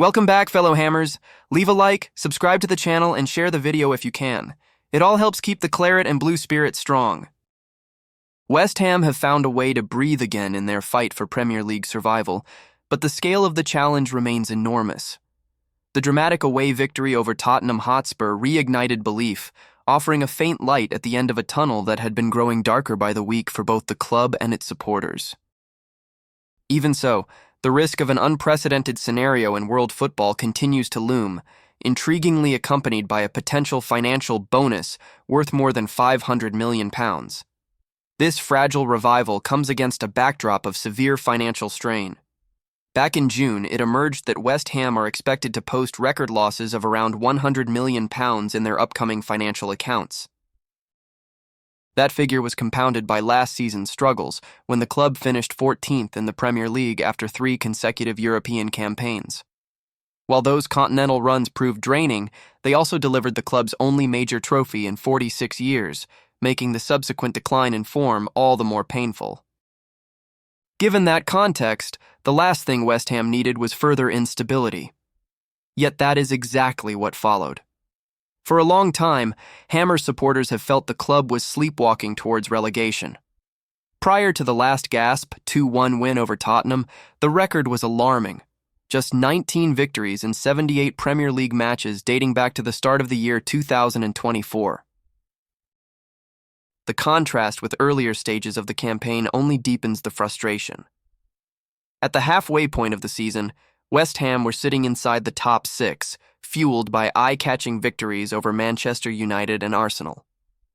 Welcome back, fellow Hammers. Leave a like, subscribe to the channel, and share the video if you can. It all helps keep the claret and blue spirit strong. West Ham have found a way to breathe again in their fight for Premier League survival, but the scale of the challenge remains enormous. The dramatic away victory over Tottenham Hotspur reignited belief, offering a faint light at the end of a tunnel that had been growing darker by the week for both the club and its supporters. Even so, the risk of an unprecedented scenario in world football continues to loom, intriguingly accompanied by a potential financial bonus worth more than £500 million. This fragile revival comes against a backdrop of severe financial strain. Back in June, it emerged that West Ham are expected to post record losses of around £100 million in their upcoming financial accounts. That figure was compounded by last season's struggles, when the club finished 14th in the Premier League after 3 consecutive European campaigns. While those continental runs proved draining, they also delivered the club's only major trophy in 46 years, making the subsequent decline in form all the more painful. Given that context, the last thing West Ham needed was further instability. Yet that is exactly what followed. For a long time, Hammers supporters have felt the club was sleepwalking towards relegation. Prior to the last gasp 2-1 win over Tottenham, the record was alarming. Just 19 victories in 78 Premier League matches dating back to the start of the year 2024. The contrast with earlier stages of the campaign only deepens the frustration. At the halfway point of the season, West Ham were sitting inside the top 6, fueled by eye-catching victories over Manchester United and Arsenal.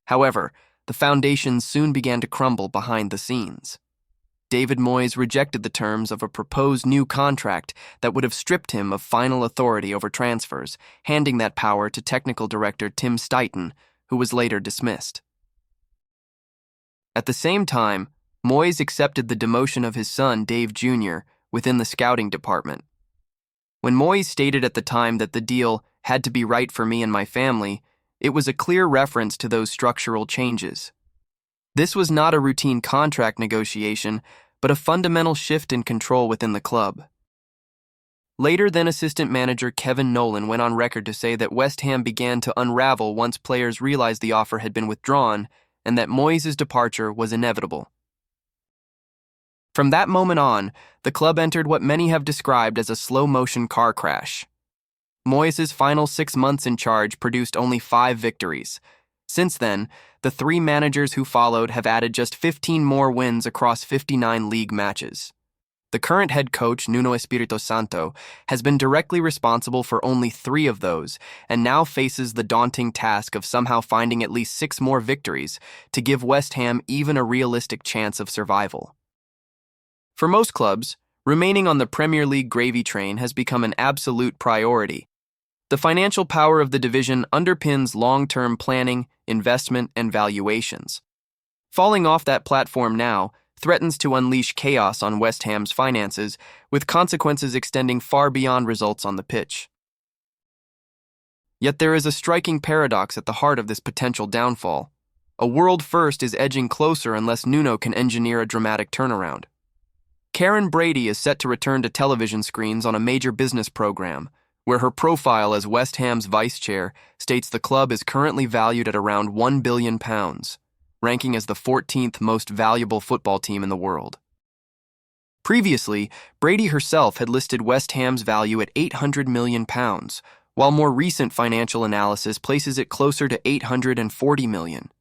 However, the foundations soon began to crumble behind the scenes. David Moyes rejected the terms of a proposed new contract that would have stripped him of final authority over transfers, handing that power to technical director Tim Steighton, who was later dismissed. At the same time, Moyes accepted the demotion of his son, Dave Jr., within the scouting department. When Moyes stated at the time that the deal had to be right for me and my family, it was a clear reference to those structural changes. This was not a routine contract negotiation, but a fundamental shift in control within the club. Later, then assistant manager Kevin Nolan went on record to say that West Ham began to unravel once players realized the offer had been withdrawn and that Moyes' departure was inevitable. From that moment on, the club entered what many have described as a slow-motion car crash. Moyes' final 6 months in charge produced only 5 victories. Since then, the 3 managers who followed have added just 15 more wins across 59 league matches. The current head coach, Nuno Espirito Santo, has been directly responsible for only 3 of those and now faces the daunting task of somehow finding at least 6 more victories to give West Ham even a realistic chance of survival. For most clubs, remaining on the Premier League gravy train has become an absolute priority. The financial power of the division underpins long-term planning, investment, and valuations. Falling off that platform now threatens to unleash chaos on West Ham's finances, with consequences extending far beyond results on the pitch. Yet there is a striking paradox at the heart of this potential downfall. A world first is edging closer unless Nuno can engineer a dramatic turnaround. Karen Brady is set to return to television screens on a major business program, where her profile as West Ham's vice chair states the club is currently valued at around £1 billion, ranking as the 14th most valuable football team in the world. Previously, Brady herself had listed West Ham's value at £800 million, while more recent financial analysis places it closer to £840 million.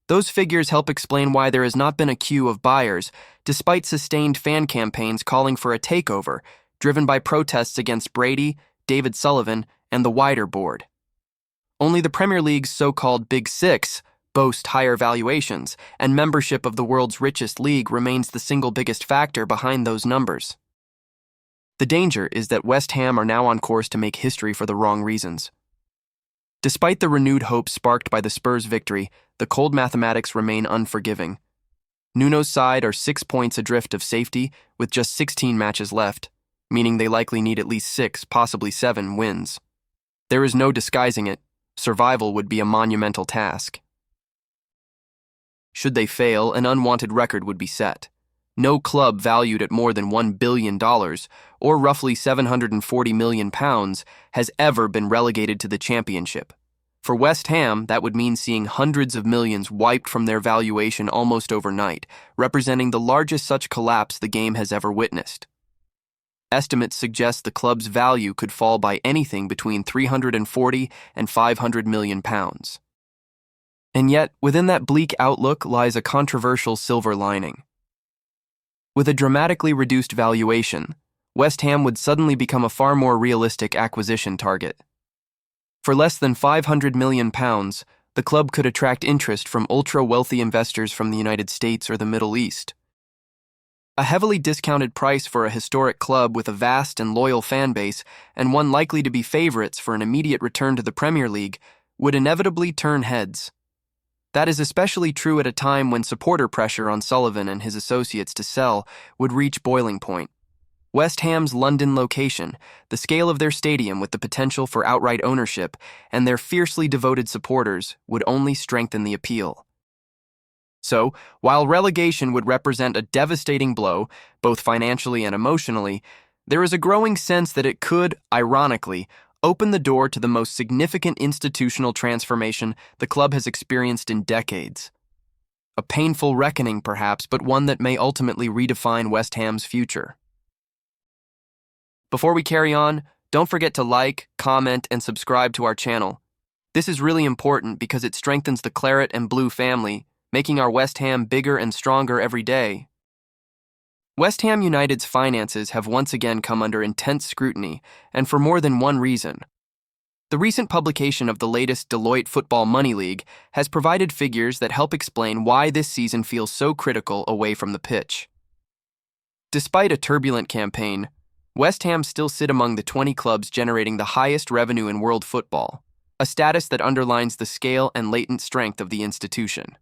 Those figures help explain why there has not been a queue of buyers, despite sustained fan campaigns calling for a takeover, driven by protests against Brady, David Sullivan, and the wider board. Only the Premier League's so-called Big Six boast higher valuations, and membership of the world's richest league remains the single biggest factor behind those numbers. The danger is that West Ham are now on course to make history for the wrong reasons. Despite the renewed hope sparked by the Spurs' victory, the cold mathematics remain unforgiving. Nuno's side are 6 points adrift of safety, with just 16 matches left, meaning they likely need at least 6, possibly 7, wins. There is no disguising it. Survival would be a monumental task. Should they fail, an unwanted record would be set. No club valued at more than $1 billion, or roughly £740 million, has ever been relegated to the championship. For West Ham, that would mean seeing hundreds of millions wiped from their valuation almost overnight, representing the largest such collapse the game has ever witnessed. Estimates suggest the club's value could fall by anything between £340 and £500 million. And yet, within that bleak outlook lies a controversial silver lining. With a dramatically reduced valuation, West Ham would suddenly become a far more realistic acquisition target. For less than £500 million, the club could attract interest from ultra-wealthy investors from the United States or the Middle East. A heavily discounted price for a historic club with a vast and loyal fan base, and one likely to be favorites for an immediate return to the Premier League, would inevitably turn heads. That is especially true at a time when supporter pressure on Sullivan and his associates to sell would reach boiling point. West Ham's London location, the scale of their stadium with the potential for outright ownership, and their fiercely devoted supporters would only strengthen the appeal. So, while relegation would represent a devastating blow, both financially and emotionally, there is a growing sense that it could, ironically, open the door to the most significant institutional transformation the club has experienced in decades. A painful reckoning, perhaps, but one that may ultimately redefine West Ham's future. Before we carry on, don't forget to like, comment, and subscribe to our channel. This is really important because it strengthens the Claret and Blue family, making our West Ham bigger and stronger every day. West Ham United's finances have once again come under intense scrutiny, and for more than one reason. The recent publication of the latest Deloitte Football Money League has provided figures that help explain why this season feels so critical away from the pitch. Despite a turbulent campaign, West Ham still sit among the 20 clubs generating the highest revenue in world football, a status that underlines the scale and latent strength of the institution.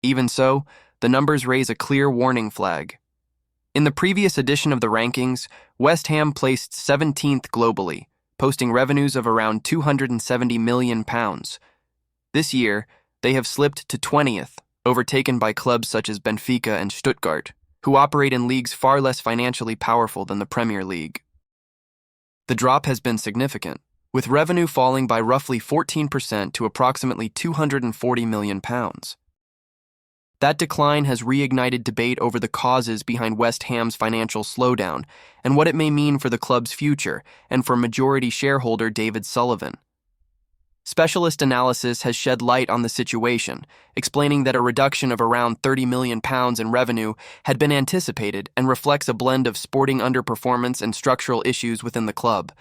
Even so, the numbers raise a clear warning flag. In the previous edition of the rankings, West Ham placed 17th globally, posting revenues of around £270 million. This year, they have slipped to 20th, overtaken by clubs such as Benfica and Stuttgart, who operate in leagues far less financially powerful than the Premier League. The drop has been significant, with revenue falling by roughly 14% to approximately £240 million. That decline has reignited debate over the causes behind West Ham's financial slowdown and what it may mean for the club's future and for majority shareholder David Sullivan. Specialist analysis has shed light on the situation, explaining that a reduction of around £30 million in revenue had been anticipated and reflects a blend of sporting underperformance and structural issues within the club.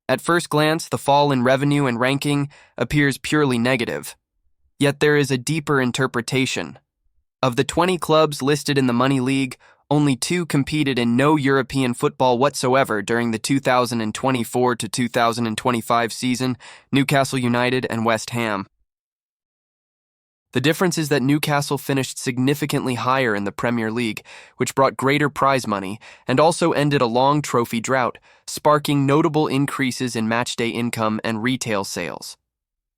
At first glance, the fall in revenue and ranking appears purely negative. Yet there is a deeper interpretation. Of the 20 clubs listed in the Money League, only 2 competed in no European football whatsoever during the 2024 to 2025 season, Newcastle United and West Ham. The difference is that Newcastle finished significantly higher in the Premier League, which brought greater prize money and also ended a long trophy drought, sparking notable increases in matchday income and retail sales.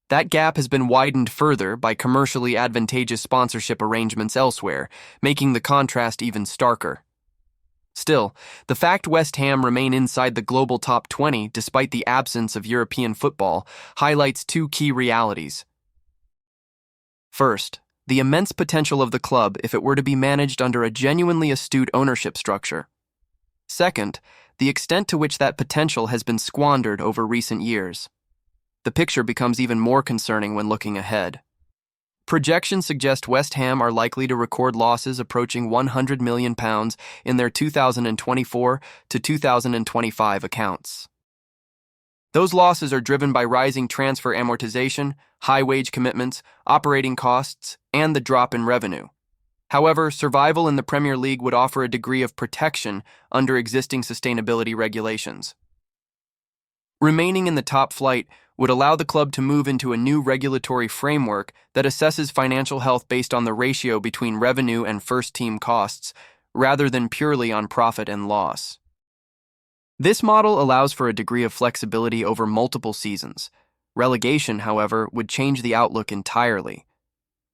That gap has been widened further by commercially advantageous sponsorship arrangements elsewhere, making the contrast even starker. Still, the fact West Ham remain inside the global top 20 despite the absence of European football highlights 2 key realities. First, the immense potential of the club if it were to be managed under a genuinely astute ownership structure. Second, the extent to which that potential has been squandered over recent years. The picture becomes even more concerning when looking ahead. Projections suggest West Ham are likely to record losses approaching £100 million in their 2024 to 2025 accounts. Those losses are driven by rising transfer amortization, high wage commitments, operating costs, and the drop in revenue. However, survival in the Premier League would offer a degree of protection under existing sustainability regulations. Remaining in the top flight would allow the club to move into a new regulatory framework that assesses financial health based on the ratio between revenue and first-team costs, rather than purely on profit and loss. This model allows for a degree of flexibility over multiple seasons. Relegation, however, would change the outlook entirely.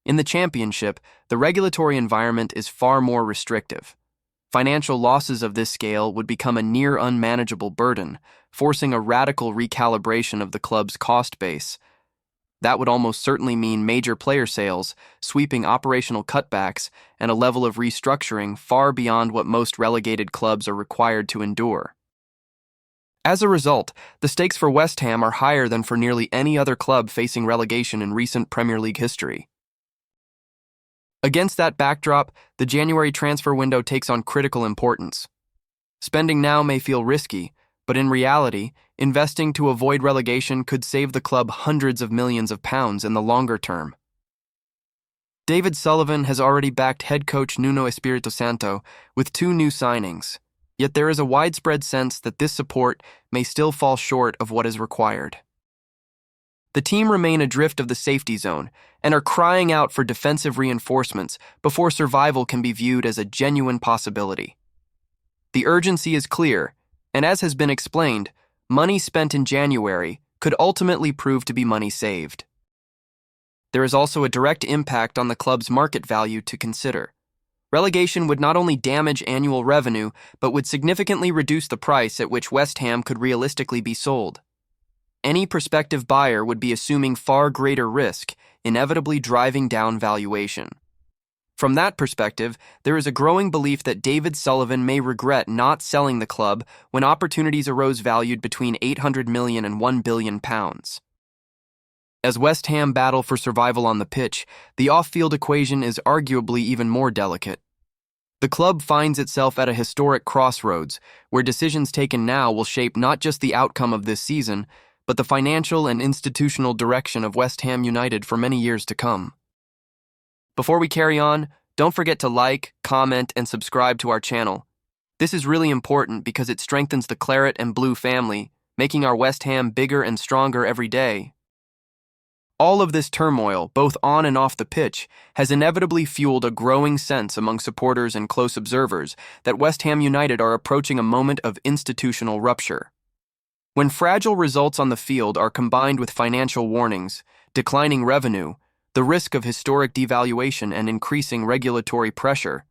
In the Championship, the regulatory environment is far more restrictive. Financial losses of this scale would become a near unmanageable burden, forcing a radical recalibration of the club's cost base. That would almost certainly mean major player sales, sweeping operational cutbacks, and a level of restructuring far beyond what most relegated clubs are required to endure. As a result, the stakes for West Ham are higher than for nearly any other club facing relegation in recent Premier League history. Against that backdrop, the January transfer window takes on critical importance. Spending now may feel risky, but in reality, investing to avoid relegation could save the club hundreds of millions of pounds in the longer term. David Sullivan has already backed head coach Nuno Espirito Santo with 2 new signings, yet there is a widespread sense that this support may still fall short of what is required. The team remain adrift of the safety zone and are crying out for defensive reinforcements before survival can be viewed as a genuine possibility. The urgency is clear, and as has been explained, money spent in January could ultimately prove to be money saved. There is also a direct impact on the club's market value to consider. Relegation would not only damage annual revenue, but would significantly reduce the price at which West Ham could realistically be sold. Any prospective buyer would be assuming far greater risk, inevitably driving down valuation. From that perspective, there is a growing belief that David Sullivan may regret not selling the club when opportunities arose valued between £800 million and £1 billion. As West Ham battle for survival on the pitch, the off-field equation is arguably even more delicate. The club finds itself at a historic crossroads, where decisions taken now will shape not just the outcome of this season, but the financial and institutional direction of West Ham United for many years to come. Before we carry on, don't forget to like, comment, and subscribe to our channel. This is really important because it strengthens the Claret and Blue family, making our West Ham bigger and stronger every day. All of this turmoil, both on and off the pitch, has inevitably fueled a growing sense among supporters and close observers that West Ham United are approaching a moment of institutional rupture. When fragile results on the field are combined with financial warnings, declining revenue, the risk of historic devaluation and increasing regulatory pressure,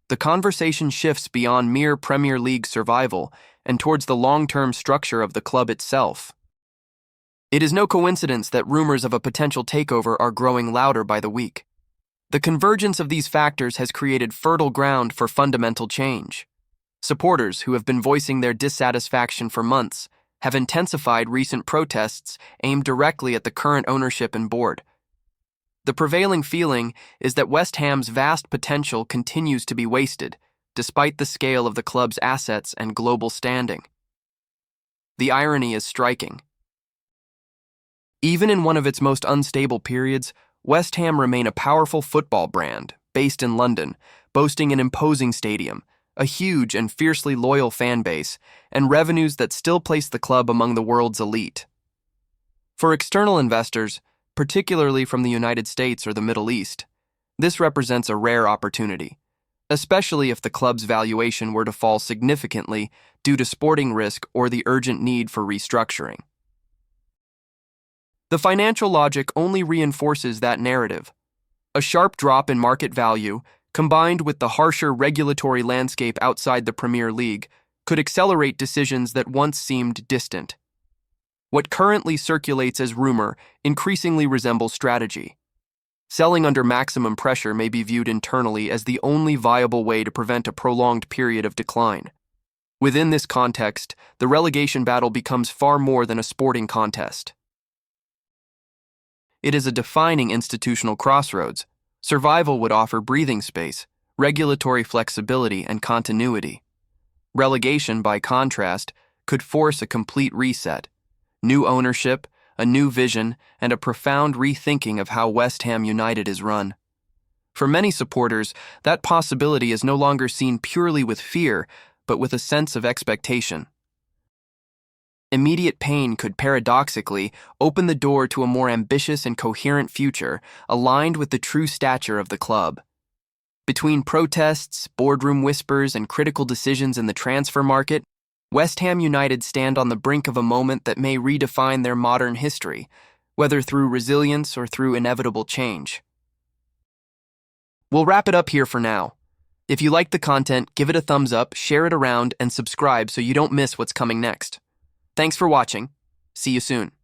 the conversation shifts beyond mere Premier League survival and towards the long-term structure of the club itself. It is no coincidence that rumors of a potential takeover are growing louder by the week. The convergence of these factors has created fertile ground for fundamental change. Supporters who have been voicing their dissatisfaction for months have intensified recent protests aimed directly at the current ownership and board. The prevailing feeling is that West Ham's vast potential continues to be wasted, despite the scale of the club's assets and global standing. The irony is striking. Even in one of its most unstable periods, West Ham remain a powerful football brand, based in London, boasting an imposing stadium, a huge and fiercely loyal fan base, and revenues that still place the club among the world's elite. For external investors, particularly from the United States or the Middle East, this represents a rare opportunity, especially if the club's valuation were to fall significantly due to sporting risk or the urgent need for restructuring. The financial logic only reinforces that narrative. A sharp drop in market value, combined with the harsher regulatory landscape outside the Premier League, could accelerate decisions that once seemed distant. What currently circulates as rumor increasingly resembles strategy. Selling under maximum pressure may be viewed internally as the only viable way to prevent a prolonged period of decline. Within this context, the relegation battle becomes far more than a sporting contest. It is a defining institutional crossroads. Survival would offer breathing space, regulatory flexibility, and continuity. Relegation, by contrast, could force a complete reset. New ownership, a new vision, and a profound rethinking of how West Ham United is run. For many supporters, that possibility is no longer seen purely with fear, but with a sense of expectation. Immediate pain could paradoxically open the door to a more ambitious and coherent future aligned with the true stature of the club. Between protests, boardroom whispers, and critical decisions in the transfer market, West Ham United stand on the brink of a moment that may redefine their modern history, whether through resilience or through inevitable change. We'll wrap it up here for now. If you like the content, give it a thumbs up, share it around, and subscribe so you don't miss what's coming next. Thanks for watching. See you soon.